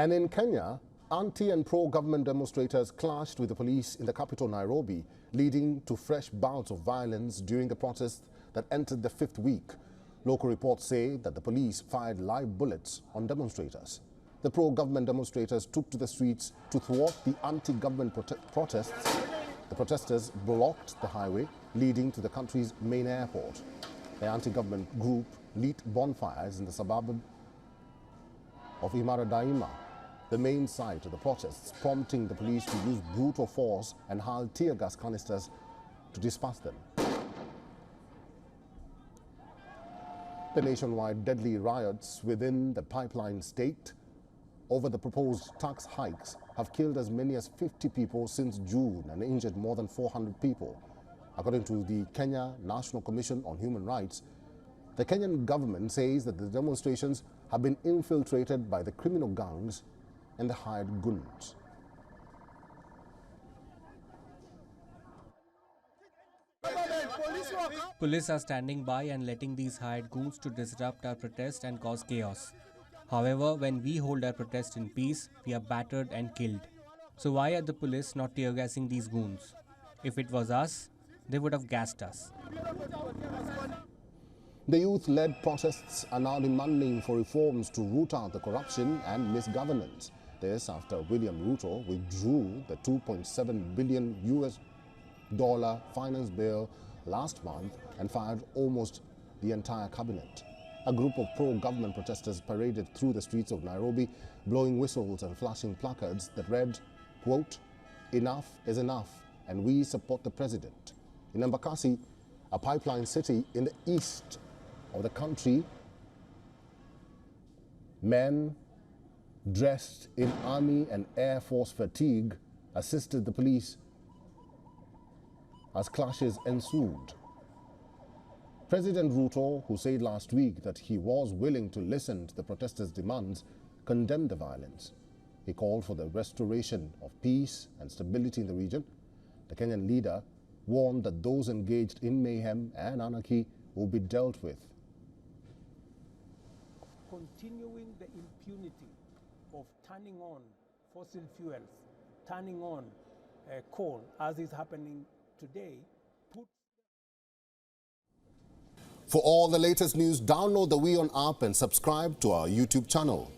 And in Kenya, anti- and pro-government demonstrators clashed with the police in the capital, Nairobi, leading to fresh bouts of violence during the protests that entered the fifth week. Local reports say that the police fired live bullets on demonstrators. The pro-government demonstrators took to the streets to thwart the anti-government protests. The protesters blocked the highway leading to the country's main airport. The anti-government group lit bonfires in the suburb of Imara Daima, the main site of the protests, prompting the police to use brutal force and hurl tear gas canisters to disperse them. The nationwide deadly riots within the pipeline state over the proposed tax hikes have killed as many as 50 people since June and injured more than 400 people. According to the Kenya National Commission on Human Rights, the Kenyan government says that the demonstrations have been infiltrated by the criminal gangs and the hired goons. Police are standing by and letting these hired goons to disrupt our protest and cause chaos. However, when we hold our protest in peace, we are battered and killed. So why are the police not tear gassing these goons? If it was us, they would have gassed us. The youth-led protests are now demanding for reforms to root out the corruption and misgovernance. This after William Ruto withdrew the $2.7 billion finance bill last month and fired almost the entire cabinet. A group of pro-government protesters paraded through the streets of Nairobi, blowing whistles and flashing placards that read, quote, "Enough is enough, and we support the president." In Embakasi, a pipeline city in the east of the country, men dressed in army and air force fatigue assisted the police as clashes ensued. President Ruto, who said last week that he was willing to listen to the protesters' demands, condemned the violence. He called for the restoration of peace and stability in the region. The Kenyan leader warned that those engaged in mayhem and anarchy will be dealt with. Continuing the impunity of turning on fossil fuels, turning on coal, as is happening today, For all the latest news, download the WION app and subscribe to our YouTube channel.